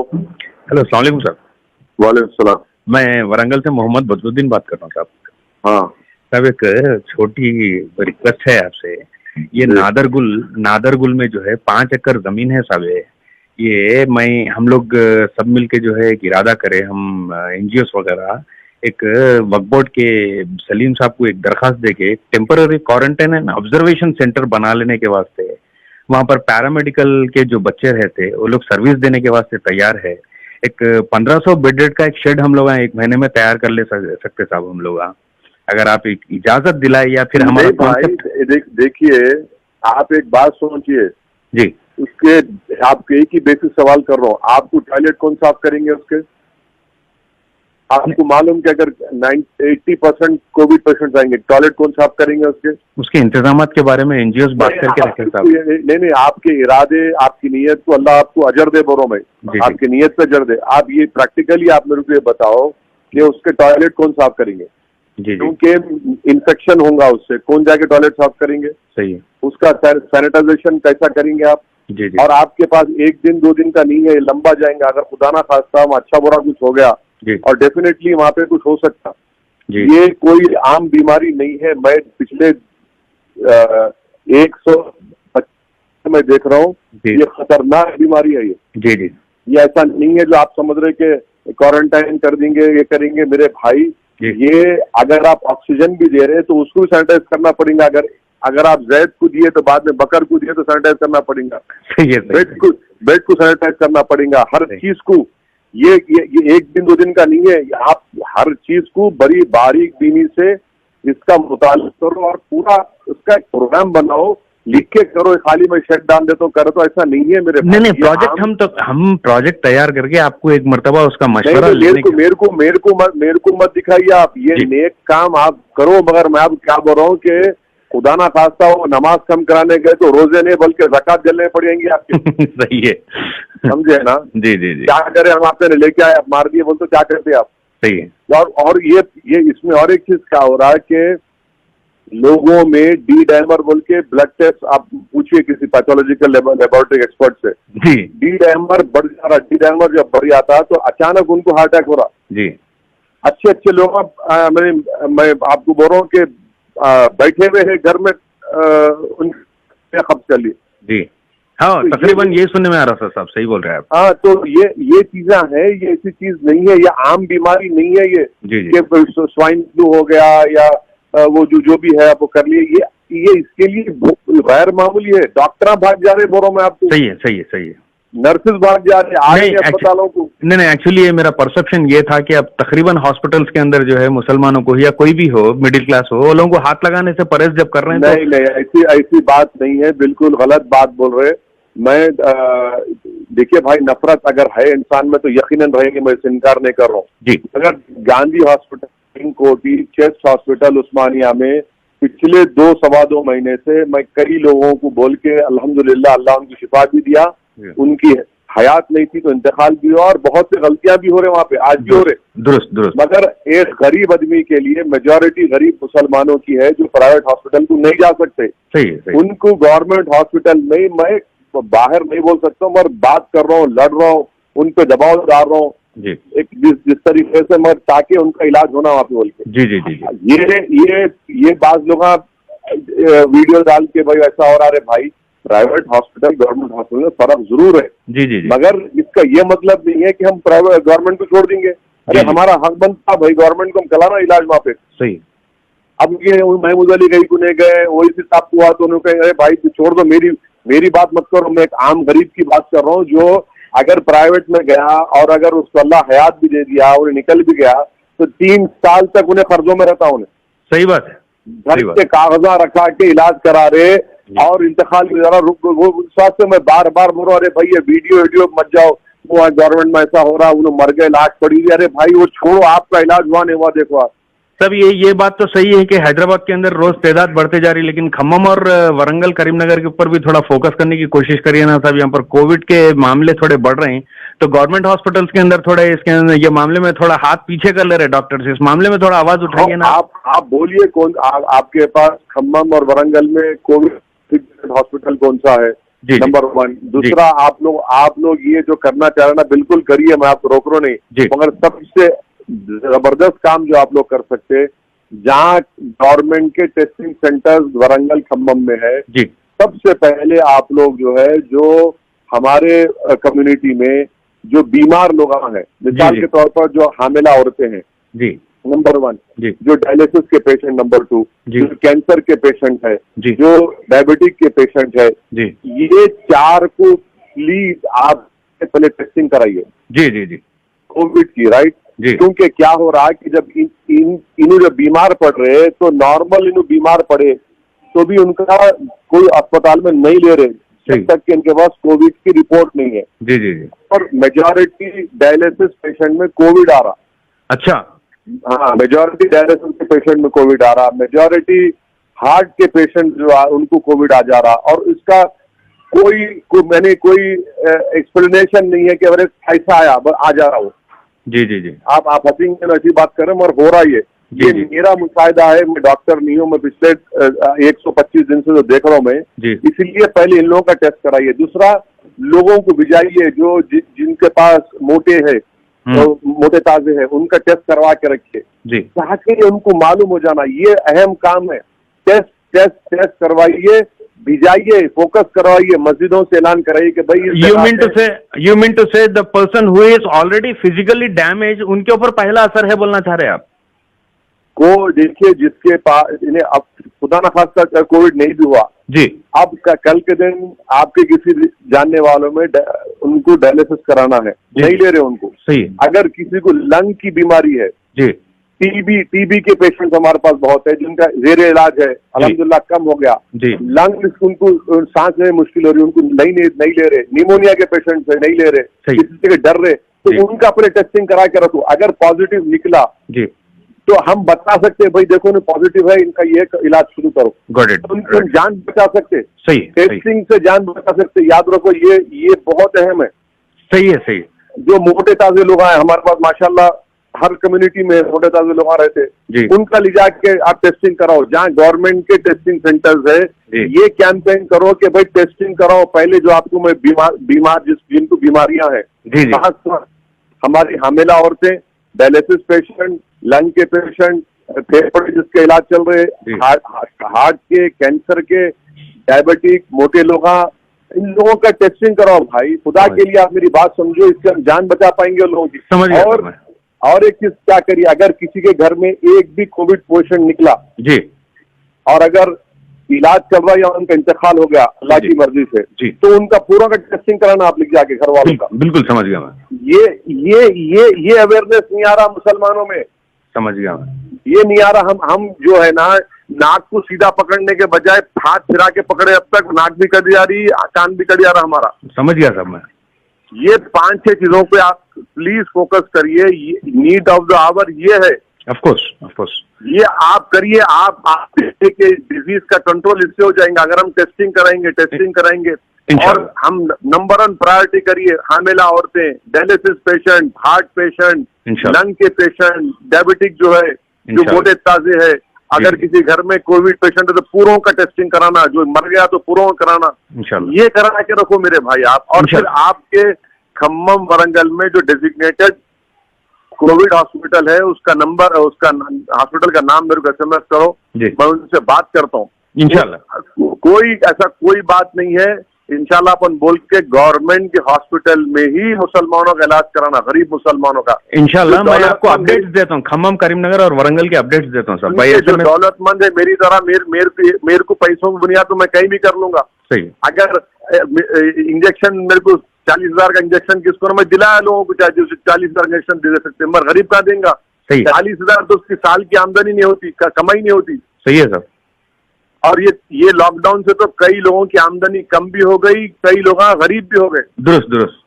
Hello, अस्सलाम वालेकुम sir. वालेकुम सलाम। मैं वारंगल से मोहम्मद बदरुद्दीन बात कर रहा हूँ साहब। हाँ साहब एक छोटी रिक्वेस्ट है आपसे। ये जी। नादरगुल में जो है 5 एकड़ जमीन है साहब। ये हम लोग सब मिलके जो है एक इरादा करें, हम एनजीओस वगैरह एक वक्फ बोर्ड के सलीम साहब को एक दरखास्त देके temporary quarantine and observation centre बना लेने के वास्ते, वहाँ पर पैरामेडिकल के जो बच्चे रहते वो लोग सर्विस देने के वास्ते तैयार है। एक 1500 बेडेड का एक शेड हम लोग 1 महीने में तैयार कर ले सकते साहब हम लोग। अगर आप एक इजाजत दिलाए या फिर हमारा भाई देखिए, आप एक बात सोचिए जी। उसके आपके एक ही बेसिक सवाल कर रहा हूँ, आपको टॉयलेट कौन साफ करेंगे उसके? आपको मालूम कि अगर 80% कोविड पेशेंट आएंगे, टॉयलेट कौन साफ करेंगे उसके इंतजाम के बारे में एनजीओ बात करके रखे साहब। नहीं, आपके इरादे, आपकी नीयत को अल्लाह आपको अजर दे। बोलो मैं आपकी नीयत पे अजर दे। आप ये प्रैक्टिकली आप मेरे को ये बताओ कि उसके टॉयलेट कौन साफ करेंगे? क्योंकि इन्फेक्शन होगा उससे, कौन जाके टॉयलेट साफ करेंगे? सही है। उसका सैनिटाइजेशन कैसा करेंगे आप? जी। और आपके पास 1 दिन 2 दिन का नहीं है, लंबा जाएंगे। अगर खुदा ना खास्ता अच्छा बुरा कुछ हो गया और डेफिनेटली वहां पे कुछ हो सकता। ये कोई आम बीमारी नहीं है। मैं पिछले 125 में देख रहा हूँ, ये खतरनाक बीमारी है। ये ऐसा नहीं है जो आप समझ रहे कि क्वारंटाइन कर देंगे, ये करेंगे। मेरे भाई, ये अगर आप ऑक्सीजन भी दे रहे हैं तो उसको भी सैनिटाइज करना पड़ेगा। अगर आप जैद को दिए तो बाद में बकर को दिए तो सैनिटाइज करना पड़ेगा। बेड को सैनिटाइज करना पड़ेगा। हर चीज को ये 1 दिन 2 दिन का नहीं है। आप हर चीज को बड़ी बारीक बीनी से इसका मुताला करो और पूरा उसका एक प्रोग्राम बनाओ, लिख के करो। खाली मैं शेड डाल देता हूँ करो तो ऐसा नहीं है मेरे। नहीं, प्रोजेक्ट हम प्रोजेक्ट तैयार करके आपको एक मर्तबा उसका मशवरा मेरे को मत दिखाइए आप। ये नेक काम आप करो, मगर मैं आप क्या बोल रहा हूँ कि खुदा ना खास्ता हो नमाज कम कराने गए तो रोजे नहीं बल्कि ज़कात जलने पड़ेंगी आपकी। सही है, समझे ना? जी। क्या करें हम? आपने लेके आए, मार दिए, बोल तो क्या करते आप? सही है। और ये इसमें और एक चीज क्या हो रहा है कि लोगों में डी डायमर बोल के ब्लड टेस्ट आप पूछिए किसी पैथोलॉजिकल लेबोरेटरी एक्सपर्ट से। डी डायमर बढ़ जा रहा। डी डायमर जब बढ़ जाता तो अचानक उनको हार्ट अटैक हो रहा। जी। अच्छे लोग, मैं आपको बोल रहा हूँ कि बैठे हुए हैं घर में, उनके खब्ज कर लिए। जी हाँ, तो तकरीबन ये सुनने में आ रहा था साहब। सही बोल रहे हैं आप। हाँ, तो ये चीजें हैं, ये ऐसी चीज नहीं है, ये आम बीमारी नहीं है। ये स्वाइन फ्लू हो गया या वो जो भी है वो कर लिए। ये इसके लिए गैर मामूली है। डॉक्टर भाग जा रहे, बोलो मैं आपको। सही है। नर्सेज भाग जा रहे आगे अस्पतालों को। नहीं, एक्चुअली ये मेरा परसेप्शन ये था कि अब तकरीबन हॉस्पिटल्स के अंदर जो है मुसलमानों को या कोई भी हो, मिडिल क्लास हो, वो लोगों को हाथ लगाने से परहेज जब कर रहे हैं। नहीं, ऐसी बात नहीं है। बिल्कुल गलत बात बोल रहे। मैं देखिए भाई, नफरत अगर है इंसान में तो यकीनन रहेंगे, मैं इससे इनकार नहीं कर रहा हूँ। अगर गांधी हॉस्पिटल कोटी, चेस्ट हॉस्पिटल उस्मानिया में पिछले 2-2.25 महीने से मैं कई लोगों को बोल के अल्हम्दुलिल्लाह अल्लाह उनको शिफा भी दिया। उनकी हयात नहीं थी तो इंतकाल भी हुआ और बहुत सी गलतियां भी हो रहे वहां पे, आज भी हो रहे। दुरुस्त। मगर एक गरीब आदमी के लिए मेजॉरिटी गरीब मुसलमानों की है जो प्राइवेट हॉस्पिटल को नहीं जा सकते। सही। उनको गवर्नमेंट हॉस्पिटल में मैं बाहर नहीं बोल सकता हूँ, मगर बात कर रहा हूँ, लड़ रहा हूँ, उन पे दबाव डाल रहा हूँ एक जिस तरीके से, मगर ताकि उनका इलाज होना वहां पे बोल के। ये बात लोग वीडियो डाल के भाई ऐसा हो रहा है। भाई, प्राइवेट हॉस्पिटल गवर्नमेंट हॉस्पिटल में फर्क जरूर है। जी। मगर इसका ये मतलब नहीं है कि हम प्राइवेट गवर्नमेंट को छोड़ देंगे। अरे हमारा हक बनता भाई गवर्नमेंट को हम कराना इलाज वहां पे। सही। अब ये महमूद अली गई गुने गए, वही से साहब हुआ तो उन्होंने कहा अरे भाई तू छोड़ दो, मेरी बात मत करो। मैं एक आम गरीब की बात कर रहा हूँ जो अगर प्राइवेट में गया और अगर उसको अल्लाह हयात भी दे दिया, उन्हें निकल भी गया तो 3 साल तक उन्हें कर्जों में रहता। उन्हें सही बात है, घर के कागजा रखा के इलाज करा रहे और इंतकाल भी जरा रुक। स्वास्थ्य में बार बार बोलो अरे भाई ये वीडियो मत जाओ, वो गवर्नमेंट में ऐसा हो रहा, उन्हें मर गए, लाश पड़ी। अरे भाई वो छोड़ो, आपका इलाज हुआ नहीं हुआ देखो आप। तब ये बात तो सही है कि हैदराबाद के अंदर रोज तादाद बढ़ते जा रही है, लेकिन खम्मम और वरंगल करीमनगर के ऊपर भी थोड़ा फोकस करने की कोशिश करिए ना साहब। यहाँ पर कोविड के मामले थोड़े बढ़ रहे हैं तो गवर्नमेंट हॉस्पिटल्स के अंदर थोड़े इसके अंदर ये मामले में थोड़ा हाथ पीछे कर ले रहे डॉक्टर्स। इस मामले में थोड़ा आवाज उठाइए ना। आप बोलिए कौन आपके पास खम्मम और वरंगल में कोविड हॉस्पिटल कौन सा है? नंबर 1। दूसरा, आप लोग ये जो करना चाह रहे हैं ना, बिल्कुल करिए, मैं आपको रोक रहा नहीं, मगर सबसे जबरदस्त काम जो आप लोग कर सकते हैं, जहाँ गवर्नमेंट के टेस्टिंग सेंटर्स वरंगल खम्मम में है, सबसे पहले आप लोग जो है, जो हमारे कम्युनिटी में जो बीमार लोग हैं, मिसाल के तौर पर जो हामिला औरतें हैं, नंबर 1, जो डायलिसिस के पेशेंट, नंबर 2, जो कैंसर के पेशेंट है, जो डायबिटिक के पेशेंट है, ये 4 को प्लीज आप पहले टेस्टिंग कराइए जी कोविड की, राइट। क्योंकि क्या हो रहा है कि जब इन्हों जब बीमार पड़ रहे हैं, तो नॉर्मल इन्हों बीमार पड़े तो भी उनका कोई अस्पताल में नहीं ले रहे जब तक कि इनके पास कोविड की रिपोर्ट नहीं है। और मेजॉरिटी डायलिसिस पेशेंट में कोविड आ रहा। अच्छा, हाँ, मेजॉरिटी डायलिसिस के पेशेंट में कोविड आ रहा, मेजॉरिटी हार्ट के पेशेंट जो है उनको कोविड आ जा रहा, और इसका कोई एक्सप्लेनेशन नहीं है कि अगर ऐसा आया आ जा रहा हो। जी आप हंसेंगे ना, ऐसी बात करें, मगर हो रहा है ये मेरा मुशाहिदा है। मैं डॉक्टर नहीं हूँ, मैं पिछले 125 दिन से जो देख रहा हूँ मैं, इसलिए पहले इन लोगों का टेस्ट कराइए। दूसरा, लोगों को भिजाइए जो जिनके पास मोटे है, तो मोटे ताजे हैं, उनका टेस्ट करवा के रखिए ताकि उनको मालूम हो जाना। ये अहम काम है। टेस्ट करवाइए, भिजाइए, फोकस करवाइए, मस्जिदों से ऐलान कराइए कि भाई यू मीन टू से the person who is already physically damage, उनके ऊपर पहला असर है बोलना चाह रहे हैं आप? को देखिए, जिसके पास इन्हें अब खुदा न खास्ता कोविड नहीं भी हुआ अब कल के दिन आपके किसी जानने वालों में उनको डायलिसिस कराना है, नहीं ले रहे उनको। सही। अगर किसी को लंग की बीमारी है, टीबी के पेशेंट हमारे पास बहुत है, जिनका जेर इलाज है, अल्हम्दुलिल्लाह कम हो गया। लंग उनको सांस में मुश्किल हो रही है, उनको नहीं ले रहे। निमोनिया के पेशेंट है, नहीं ले रहे, किसी से डर रहे, तो उनका अपने टेस्टिंग करा के रखो। अगर पॉजिटिव निकला तो हम बता सकते हैं भाई देखो ना पॉजिटिव है, इनका ये इलाज शुरू करो। तुम जान बचा सकते, सही, टेस्टिंग से जान बचा सकते। याद रखो, ये बहुत अहम है। सही है। जो मोटे ताजे लोग आए हमारे पास, माशाल्लाह हर कम्युनिटी में मोटे ताजे लोग रहते, उनका ले जाके आप टेस्टिंग कराओ। जहाँ गवर्नमेंट के टेस्टिंग सेंटर्स है, ये कैंपेन करो कि भाई टेस्टिंग कराओ। पहले जो आपको मैं बीमार जिनको बीमारियां हैं, हमारी हामिला औरतें, डायलिसिस पेशेंट, लंग के पेशेंट, फेफड़े जिसके इलाज चल रहे, हार्ट के, कैंसर के, डायबिटिक, मोटे लोग, इन लोगों का टेस्टिंग कराओ भाई। खुदा के लिए आप मेरी बात समझो, इससे हम जान बचा पाएंगे उन लोगों की। और एक चीज क्या करिए, अगर किसी के घर में एक भी कोविड पेशेंट निकला और अगर इलाज चल रहा है या उनका इंतकाल हो गया अल्लाह की मर्जी से, तो उनका पूरा का टेस्टिंग कराना आप लिख जाके घर वालों का। बिल्कुल समझ गया मैं। ये अवेयरनेस नहीं आ रहा मुसलमानों में, समझ गया मैं। ये नहीं आ रहा। हम जो है ना, नाक को सीधा पकड़ने के बजाय हाथ फिरा के पकड़े, अब तक नाक भी कट जा रही, कान भी कट जा रहा हमारा। समझ गया सब मैं। ये 5-6 चीजों पे आप प्लीज फोकस करिए। नीड ऑफ द आवर ये है। ऑफ कोर्स ये आप करिए। आप के डिजीज का कंट्रोल इससे हो जाएगा अगर हम टेस्टिंग कराएंगे। और हम नंबर 1 प्रायोरिटी करिए हामिला औरतें, dialysis patient, heart patient, lung के पेशेंट, डायबिटिक जो है, जो मोटे ताजे है। अगर किसी घर में कोविड पेशेंट है तो पूरों का टेस्टिंग कराना, जो मर गया तो पूरों का कराना, ये करा के रखो मेरे भाई आप। और फिर आपके खम्मम वरंगल में जो डेजिग्नेटेड कोविड हॉस्पिटल है, उसका नंबर, उसका हॉस्पिटल का नाम मेरे को SMS करो, मैं उनसे बात करता हूँ इंशाल्लाह। कोई बात नहीं है, इंशाल्लाह अपन बोल के गवर्नमेंट के हॉस्पिटल में ही मुसलमानों का इलाज कराना, गरीब मुसलमानों का। इंशाल्लाह मैं आपको अपडेट्स देता हूँ, खम्मम, करीमनगर और वरंगल के अपडेट्स देता हूँ सब भाई। जो दौलतमंद है मेरी तरह, मेरे को पैसों की बुनियाद तो मैं कहीं भी कर लूंगा। सही। अगर इंजेक्शन मेरे को 40,000 का इंजेक्शन किसको ना मैं दिलाया लोगों को, चाहे 40,000 इंजेक्शन दे सकते हैं, मगर गरीब कहाँ देंगे? 40,000 तो उसकी साल की आमदनी नहीं होती, कमाई नहीं होती। सही है सर। और ये लॉकडाउन से तो कई लोगों की आमदनी कम भी हो गई, कई लोग गरीब भी हो गए। दुरुस्त।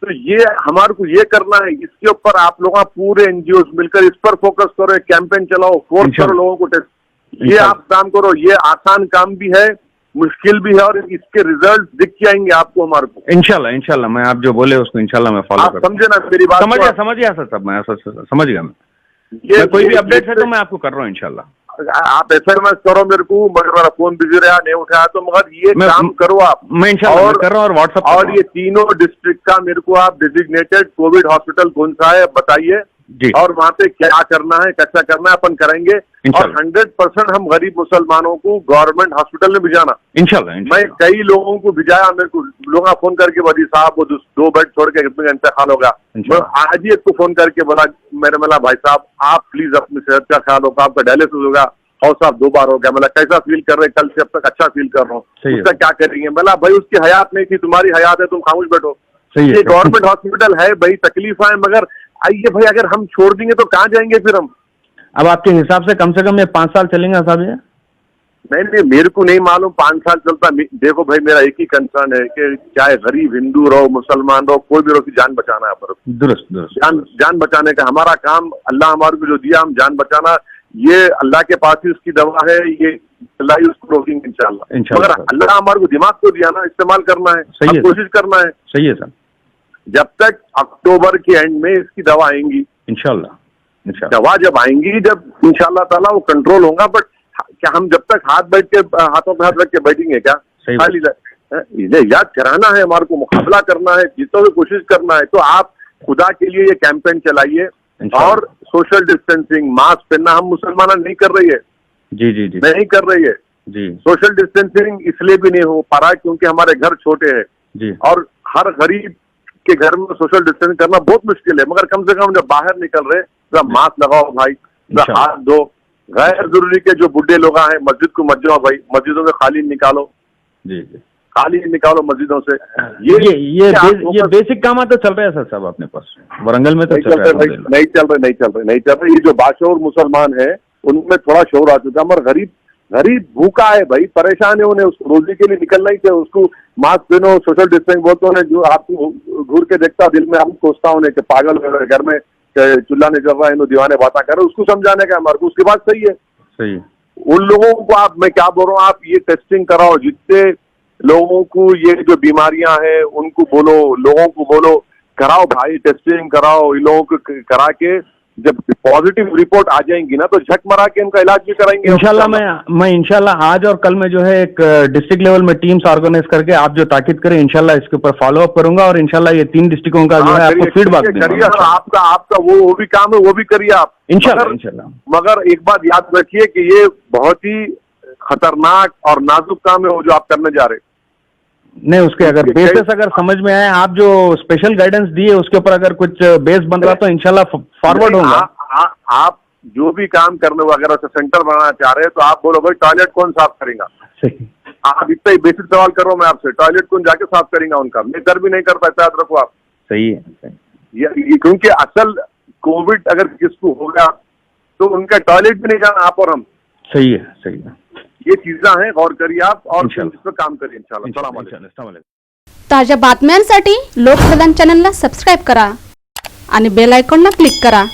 तो ये हमारे को ये करना है, इसके ऊपर आप लोग पूरे NGOs मिलकर इस पर फोकस करो, कैंपेन चलाओ, फोर्स करो लोगों को टेस्ट। ये आप काम करो, ये आसान काम भी है, मुश्किल भी है, और इसके रिजल्ट दिख जाएंगे आपको हमारे को। इंशाल्लाह मैं आप जो बोले उसको इंशाल्लाह मैं फॉलो करूंगा। समझे ना मेरी बात? समझ गया सर, सब मैं समझ गया। मैं कोई भी अपडेट है तो मैं आपको कर रहा हूँ इंशाल्लाह। आप SMS करो मेरे को, मगर मेरा फोन बिजी रहा, नहीं उठाया, तो मगर ये काम करो आप। मैं इंशाल्लाह कर रहा हूँ और व्हाट्सएप और ये तीनों डिस्ट्रिक्ट का मेरे को आप डिजिग्नेटेड कोविड हॉस्पिटल कौन सा है बताइए, और वहाँ पे क्या करना है, कैसा करना है, अपन करेंगे। और 100% हम गरीब मुसलमानों को गवर्नमेंट हॉस्पिटल में भिजाना इंशाल्लाह। मैं कई लोगों को भिजाया, मेरे को लोग फोन करके बोली साहब वो 2 बेड छोड़ के कितने इंतकाल होगा। मैं आज ही इसको फोन करके बोला, मेरे मला भाई साहब आप प्लीज अपनी सेहत का ख्याल होगा, आपका डायलिसिस होगा, और साहब 2 बार हो गया, मतलब कैसा फील कर रहे, कल से अब तक अच्छा फील कर रहा हूँ, उसका क्या करेंगे। बोला भाई उसकी हयात नहीं थी, तुम्हारी हयात है, तुम खामोश बैठो। ये गवर्नमेंट हॉस्पिटल है भाई, तकलीफ है, मगर आइए भाई, अगर हम छोड़ देंगे तो कहाँ जाएंगे फिर हम। अब आपके हिसाब से कम ये 5 साल चलेंगे साहब? ये नहीं, मेरे को नहीं मालूम 5 साल चलता। देखो भाई, मेरा एक ही कंसर्न है कि चाहे गरीब हिंदू रहो, मुसलमान रहो, कोई भी रहो, की जान बचाना है। पर दुरुस्त जान बचाने का हमारा काम, अल्लाह हमारे को जो दिया, हम जान बचाना, ये अल्लाह के पास ही उसकी दवा है, ये अल्लाह ही उसको रोकेंगे इंशाल्लाह। मगर अल्लाह हमारे को दिमाग को दिया ना, इस्तेमाल करना है, कोशिश करना है। सही है सर। जब तक अक्टूबर के एंड में इसकी दवा आएंगी इंशाल्लाह, दवा जब आएंगी, जब इंशाल्लाह ताला वो कंट्रोल होगा। बट क्या हम जब तक हाथों पे हाथ रख के बैठेंगे क्या? खाली याद कराना है हमारे को, मुकाबला करना है, जितना भी कोशिश करना है। तो आप खुदा के लिए ये कैंपेन चलाइए, और सोशल डिस्टेंसिंग, मास्क पहनना हम मुसलमान नहीं कर रही है। जी नहीं कर रही है जी। सोशल डिस्टेंसिंग इसलिए भी नहीं हो पा रहा क्योंकि हमारे घर छोटे हैं जी, और हर गरीब के घर में सोशल डिस्टेंस करना बहुत मुश्किल है। मगर कम से कम जब बाहर निकल रहे तो मास्क लगाओ भाई, हाथ धो। गैर जरूरी के जो बुढ़े लोग हैं मस्जिद को मत जाओ भाई, मस्जिदों से खाली निकालो जी, खाली निकालो मस्जिदों से। ये बेसिक काम तो चल रहे हैं सर साहब अपने पास वरंगल में? तो नहीं चल रहे। ये जो बाशऊर मुसलमान है उनमें थोड़ा शोर आ चुका है, मगर गरीब भूखा है भाई, परेशान है, उन्हें उसको रोजी के लिए निकलना ही चाहिए। उसको मास्क पहनो, सोशल डिस्टेंस बोलते हैं, जो आपको घूर के देखता दिल में हम सोचता हूँ कि पागल घर में चूल्हा नहीं चल रहा है, दीवाने बातें कर रहे, उसको समझाने का हमारे को। उसके बाद सही है। उन लोगों को मैं क्या बोल रहा हूँ, आप ये टेस्टिंग कराओ, जितने लोगों को ये जो बीमारियां हैं उनको बोलो, लोगों को बोलो कराओ भाई, टेस्टिंग कराओ। इन लोगों को करा के जब पॉजिटिव रिपोर्ट आ जाएंगी ना, तो झक मरा के इनका इलाज भी कराएंगे इंशाल्लाह। मैं इंशाल्लाह आज और कल में जो है एक डिस्ट्रिक्ट लेवल में टीम्स ऑर्गेनाइज करके आप जो ताकीद करें इंशाल्लाह इसके ऊपर फॉलो अप करूंगा, और इंशाल्लाह ये 3 डिस्ट्रिक्टों का जो है आपको फीडबैक दूंगा। आपका वो भी काम है, वो भी करिए आप इंशाल्लाह। मगर एक बात याद रखिए कि ये बहुत ही खतरनाक और नाजुक काम है वो जो आप करने जा रहे हैं। नहीं, उसके अगर बेसिस अगर समझ में आए, आप जो स्पेशल गाइडेंस दिए उसके ऊपर अगर कुछ बेस बन रहा तो इंशाल्लाह फॉरवर्ड होगा। आप जो भी काम करने को अगर सेंटर बनाना चाह रहे हैं तो आप बोलो भाई टॉयलेट कौन साफ करेगा। आप इतना ही बेसिक सवाल कर रहा हूँ मैं आपसे, टॉयलेट कौन जाके साफ करेगा उनका? मैं कर भी नहीं कर पाता, याद रखो आप। सही है क्योंकि असल कोविड अगर किसको होगा तो उनका टॉयलेट भी नहीं जाना आप और हम। सही है। ये चीज़ा हैं, गौर करिए आप और इस पर काम करिए इंशाल्लाह। ताज्या बातम्यांसाठी लोकप्रधान चॅनलला सबस्क्राईब करा आणि बेल आयकॉनला क्लिक करा.